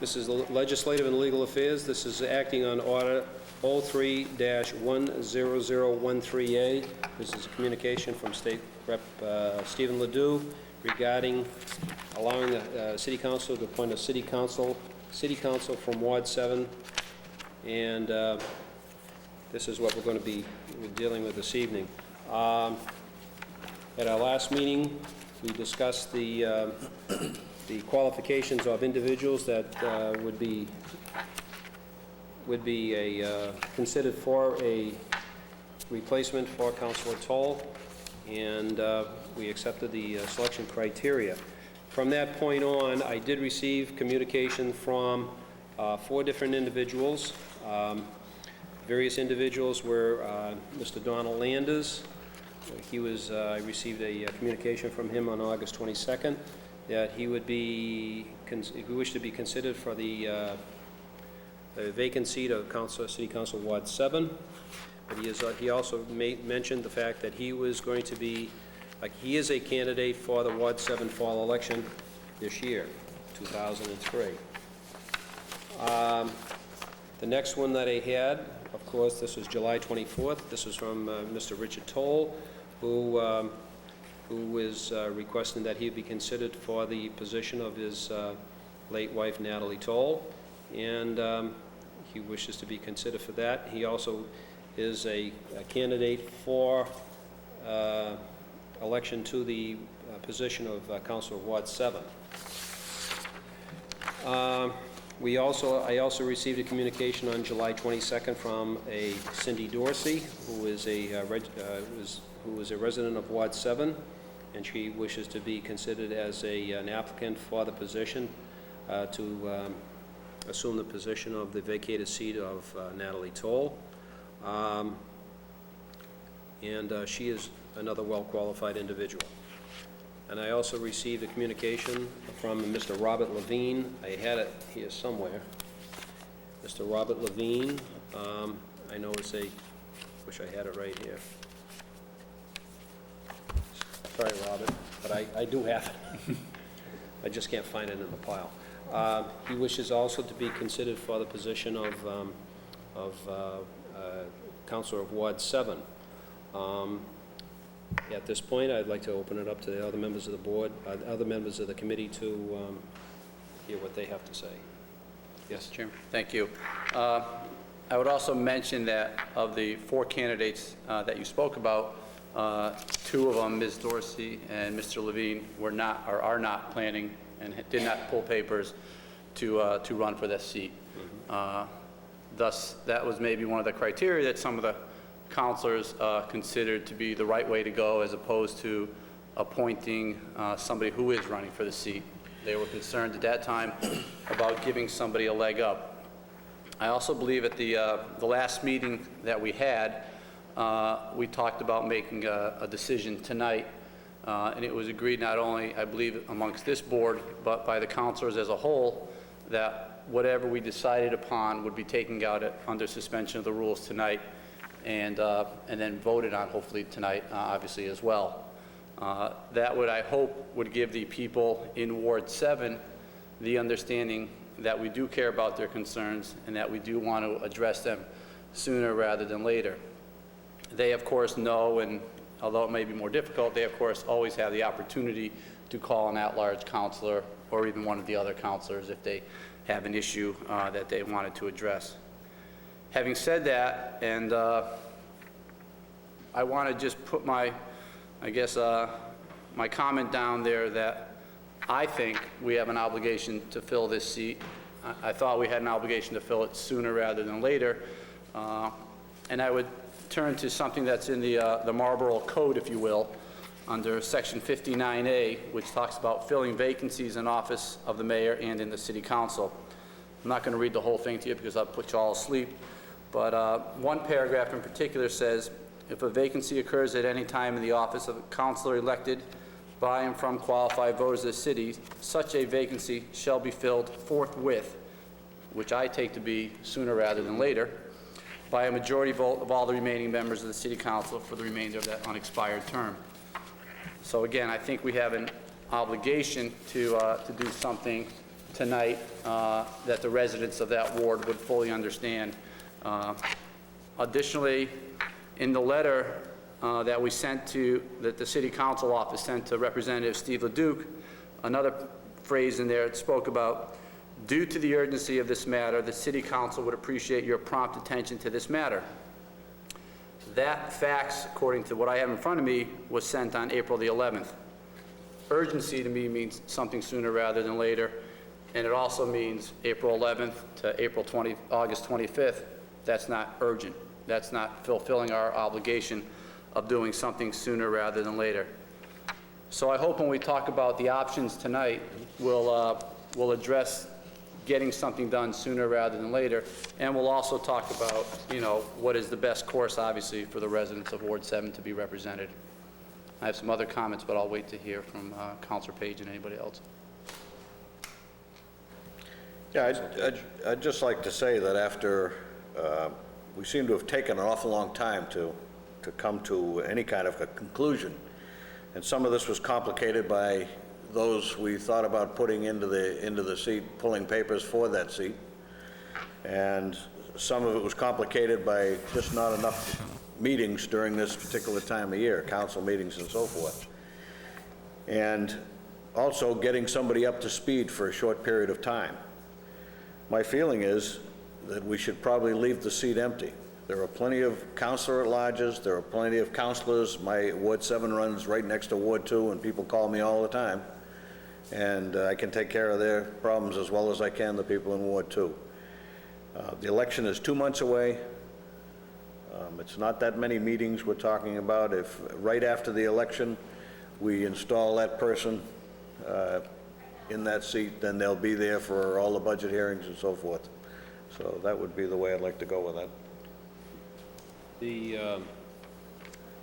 This is Legislative and Legal Affairs. This is acting on Order 03-10013A. This is a communication from State Rep. Stephen Ledoux regarding allowing the City Council to appoint a City Council from Ward 7. And this is what we're going to be dealing with this evening. At our last meeting, we discussed the qualifications of individuals that would be considered for a replacement for Councilor Toll, and we accepted the selection criteria. From that point on, I did receive communication from 4 different individuals. Various individuals were Mr. Donald Landers. I received a communication from him on August 22nd that he would be, he wished to be considered for the vacant seat of City Council Ward 7. But he also mentioned the fact that he was going to be, he is a candidate for the Ward 7 fall election this year, 2003. The next one that I had, of course, this was July 24th. This was from Mr. Richard Toll, who is requesting that he be considered for the position of his late wife, Natalie Toll, and he wishes to be considered for that. He also is a candidate for election to the position of Councilor of Ward 7. I also received a communication on July 22nd from a Cindy Dorsey, who is a resident of Ward 7, and she wishes to be considered as an applicant for the position to assume the position of the vacated seat of Natalie Toll. She is another well-qualified individual. And I also received a communication from Mr. Robert Levine. I had it here somewhere. Mr. Robert Levine, I know it's wish I had it right here. Sorry, Robert, but I do have it. I just can't find it in the pile. He wishes also to be considered for the position of Councilor of Ward 7. At this point, I'd like to open it up to the other members of the board, other members of the committee to hear what they have to say. Yes, Chairman. Thank you. I would also mention that of the 4 candidates that you spoke about, 2 of them, Ms. Dorsey and Mr. Levine, were not or are not planning and did not pull papers to run for this seat. Mm-hmm. Thus, that was maybe one of the criteria that some of the councilors considered to be the right way to go, as opposed to appointing somebody who is running for the seat. They were concerned at that time about giving somebody a leg up. I also believe at the last meeting that we had, we talked about making a decision tonight, and it was agreed not only, I believe, amongst this board, but by the councilors as a whole, that whatever we decided upon would be taken out under suspension of the rules tonight, and then voted on hopefully tonight, obviously, as well. That would, I hope, would give the people in Ward 7 the understanding that we do care about their concerns and that we do want to address them sooner rather than later. They, of course, know, and although it may be more difficult, they, of course, always have the opportunity to call an at-large counselor or even one of the other counselors if they have an issue that they wanted to address. Having said that, and I want to just put my comment down there that I think we have an obligation to fill this seat. I thought we had an obligation to fill it sooner rather than later. And I would turn to something that's in the Marlborough Code, if you will, under Section 59A, which talks about filling vacancies in office of the mayor and in the city council. I'm not going to read the whole thing to you because I'll put you all asleep. But one paragraph in particular says, if a vacancy occurs at any time in the office of a councilor elected by and from qualified voters of the city, such a vacancy shall be filled forthwith, which I take to be sooner rather than later, by a majority vote of all the remaining members of the city council for the remainder of that unexpired term. So again, I think we have an obligation to do something tonight that the residents of that ward would fully understand. Additionally, in the letter that we sent to, that the City Council office sent to Representative Steve LeDuc, another phrase in there, it spoke about, due to the urgency of this matter, the City Council would appreciate your prompt attention to this matter. That fax, according to what I have in front of me, was sent on April the 11th. Urgency to me means something sooner rather than later, and it also means April 11th to August 25th. That's not urgent. That's not fulfilling our obligation of doing something sooner rather than later. So I hope when we talk about the options tonight, we'll address getting something done sooner rather than later, and we'll also talk about, you know, what is the best course, obviously, for the residents of Ward 7 to be represented. I have some other comments, but I'll wait to hear from Councilor Page and anybody else. Yeah, I'd just like to say that after, we seem to have taken an awful long time to come to any kind of a conclusion. And some of this was complicated by those we thought about putting into the seat, pulling papers for that seat. And some of it was complicated by just not enough meetings during this particular time of year, council meetings and so forth. And also getting somebody up to speed for a short period of time. My feeling is that we should probably leave the seat empty. There are plenty of councilor at larges, there are plenty of councilors. My Ward 7 runs right next to Ward 2, and people call me all the time. And I can take care of their problems as well as I can the people in Ward 2. The election is 2 months away. It's not that many meetings we're talking about. If right after the election we install that person in that seat, then they'll be there for all the budget hearings and so forth. So that would be the way I'd like to go with that.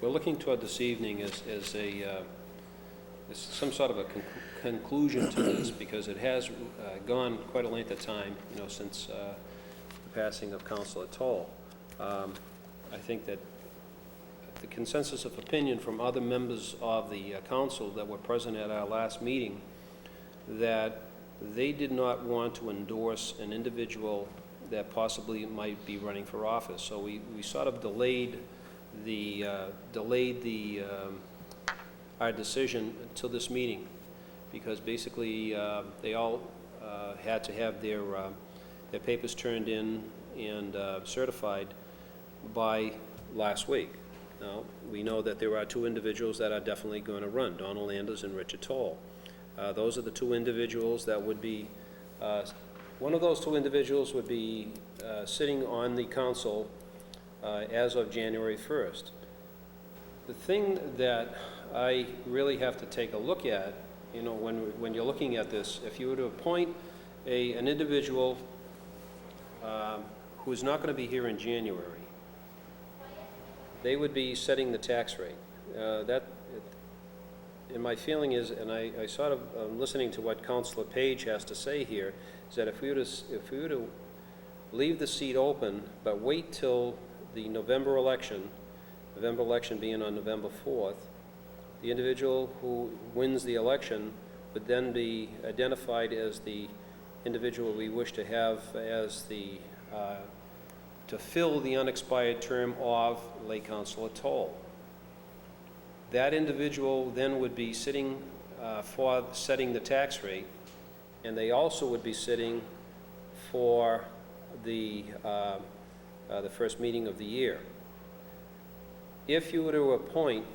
We're looking toward this evening as some sort of a conclusion to this, because it has gone quite a length of time, you know, since the passing of Councilor Toll. I think that the consensus of opinion from other members of the council that were present at our last meeting, that they did not want to endorse an individual that possibly might be running for office. So we sort of delayed our decision until this meeting, because basically they all had to have their papers turned in and certified by last week. Now, we know that there are two individuals that are definitely going to run, Donald Anders and Richard Toll. Those are the two individuals that would be, one of those two individuals would be sitting on the council as of January 1st. The thing that I really have to take a look at, you know, when you're looking at this, if you were to appoint an individual who's not going to be here in January, they would be setting the tax rate. And my feeling is, and I sort of listening to what Councilor Page has to say here, is that if we were to leave the seat open, but wait till the November election being on November 4th, the individual who wins the election would then be identified as the individual we wish to have as the to fill the unexpired term of late Councilor Toll. That individual then would be sitting for setting the tax rate, and they also would be sitting for the first meeting of the year. If you were to appoint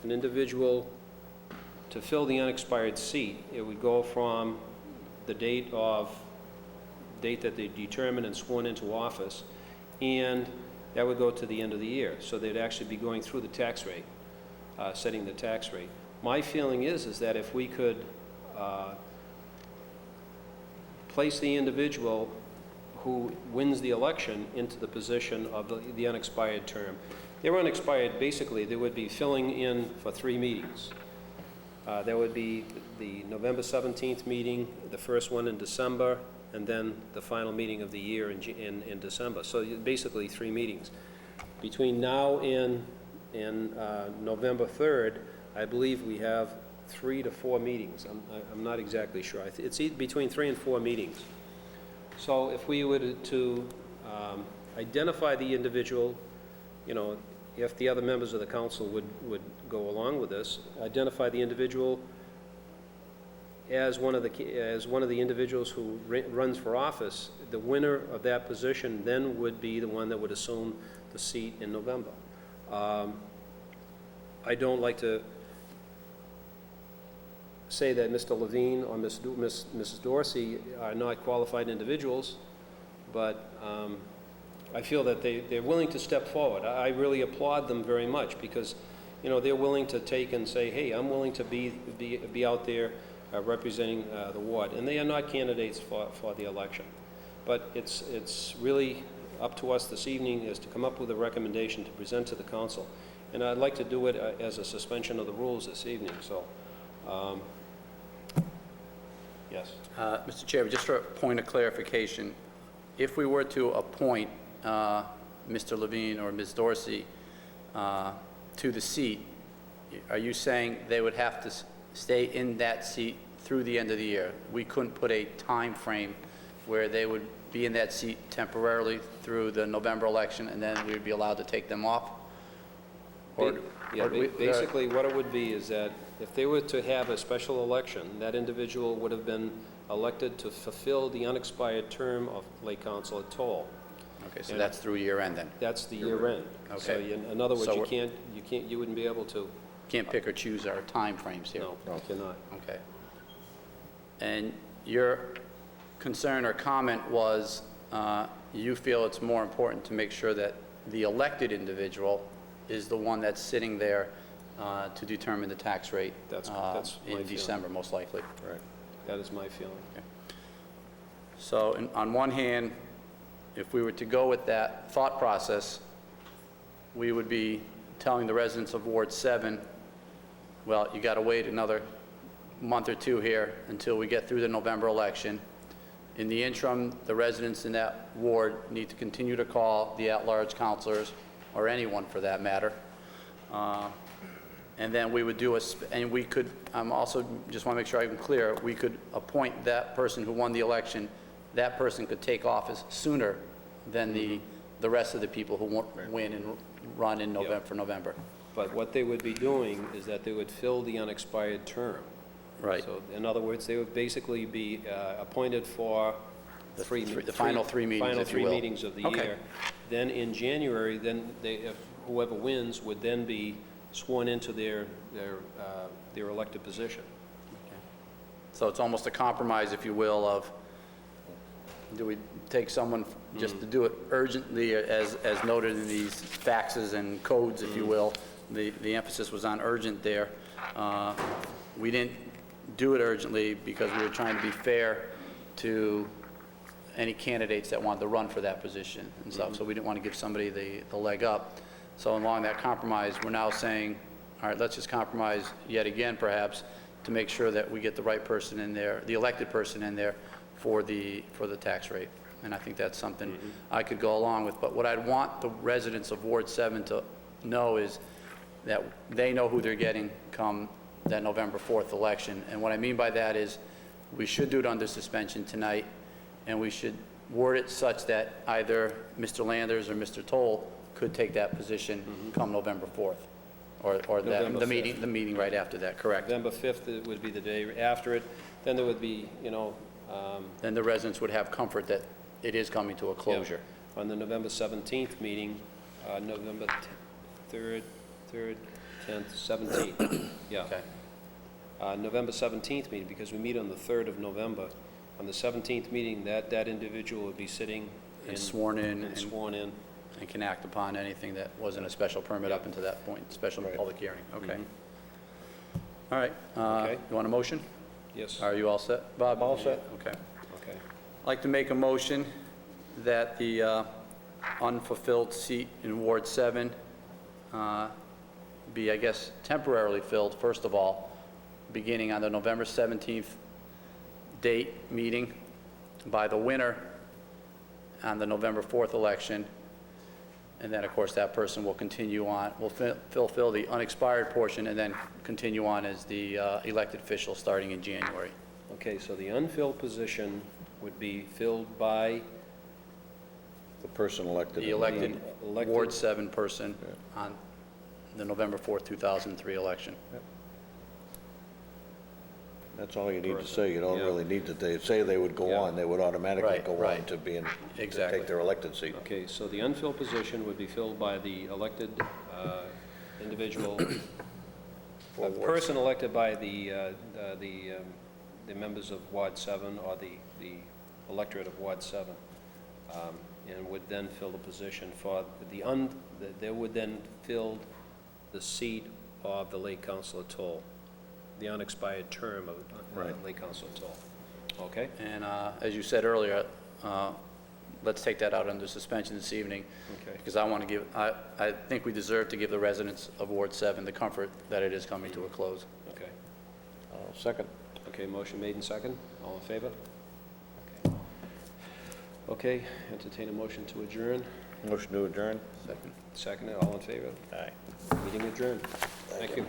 an individual to fill the unexpired seat, it would go from the date that they determined and sworn into office, and that would go to the end of the year. So they'd actually be going through the tax rate, setting the tax rate. My feeling is that if we could place the individual who wins the election into the position of the unexpired term. They're unexpired, basically, they would be filling in for 3 meetings. There would be the November 17th meeting, the first one in December, and then the final meeting of the year in December. So basically 3 meetings. Between now and November 3rd, I believe we have 3 to 4 meetings. I'm not exactly sure. It's between 3 and 4 meetings. So if we were to identify the individual, you know, if the other members of the council would go along with this, identify the individual as one of the individuals who runs for office, the winner of that position then would be the one that would assume the seat in November. I don't like to say that Mr. Levine or Mrs. Dorsey are not qualified individuals, but I feel that they're willing to step forward. I really applaud them very much because, you know, they're willing to take and say, hey, I'm willing to be out there representing the ward. And they are not candidates for the election. But it's really up to us this evening is to come up with a recommendation to present to the council. And I'd like to do it as a suspension of the rules this evening, so, yes. Mr. Chairman, just for a point of clarification, if we were to appoint Mr. Levine or Ms. Dorsey to the seat, are you saying they would have to stay in that seat through the end of the year? We couldn't put a time frame where they would be in that seat temporarily through the November election, and then we would be allowed to take them off? Basically, what it would be is that if they were to have a special election, that individual would have been elected to fulfill the unexpired term of Lake Councilor Toll. Okay, so that's through year end then? That's the year end. Okay. So in other words, you wouldn't be able to. Can't pick or choose our time frames here? No, you cannot. Okay. And your concern or comment was you feel it's more important to make sure that the elected individual is the one that's sitting there to determine the tax rate That's my in feeling. December, most likely. Right. That is my feeling. Okay. So on one hand, if we were to go with that thought process, we would be telling the residents of Ward 7, well, you got to wait another month or two here until we get through the November election. In the interim, the residents in that ward need to continue to call the at-large councilors, or anyone for that matter. And then we would do and we could, also just want to make sure I'm clear, we could appoint that person who won the election. That person could take office sooner than the rest of the people who won't win and run in November, for November. But what they would be doing is that they would fill the unexpired term. Right. So in other words, they would basically be appointed for The final three meetings, if you will. meetings of the Okay. year. Then in January, then whoever wins would then be sworn into their elected position. So it's almost a compromise, if you will, of do we take someone just to do it urgently, as noted in these faxes and codes, if you will. The emphasis was on urgent there. We didn't do it urgently because we were trying to be fair to any candidates that wanted to run for that position and stuff. So we didn't want to give somebody the leg up. So along that compromise, we're now saying, all right, let's just compromise yet again, perhaps, to make sure that we get the right person in there, the elected person in there for the tax rate. And I think that's something I could go along with. But what I'd want the residents of Ward 7 to know is that they know who they're getting come that November 4th election. And what I mean by that is we should do it under suspension tonight, and we should word it such that either Mr. Landers or Mr. Toll could take that position come November 4th, or November the meeting right after that, correct? November 5th it would be the day after it. Then there would be, Then the residents would have comfort that it is coming to a closure. on the November 17th meeting, November 3rd, 10th, 17th. Yeah. Okay. November 17th meeting, because we meet on the 3rd of November. On the 17th meeting, that individual would be sitting And sworn in. and sworn in. And can act upon anything that wasn't a special permit up until that point, special public hearing. Okay. All right. Okay. You want a motion? Yes. Are you all set, Bob? All set. Okay. Okay. I'd like to make a motion that the unfulfilled seat in Ward 7 be, I guess, temporarily filled, first of all, beginning on the November 17th date meeting by the winner on the November 4th election, And then, of course, that person will continue on, will fulfill the unexpired portion and then continue on as the elected official starting in January. Okay, so the unfilled position would be filled by, The person elected. The elected Elected. Ward 7 person on the November 4th, 2003 election. That's all you need to Person, say. You don't yeah. really need to, they say they would go Yeah. on, they would automatically Right, go on right. to being, to Exactly. take their elected seat. okay, so the unfilled position would be filled by the elected individual, a person elected by the members of Ward 7 or the electorate of Ward 7, and would then fill the position for they would then fill the seat of the late Councilor Toll, the unexpired term of Right. late Councilor Toll. Okay? And as you said earlier, let's take that out under suspension this evening. Okay. Because I want to give, I think we deserve to give the residents of Ward 7 the comfort that it is coming to a close. Okay. Second. Okay, motion made and second. All in favor? Okay. Okay, entertain a motion to adjourn. Motion to adjourn? Second. Second, all in favor? Aye. Meeting adjourned. Thank you.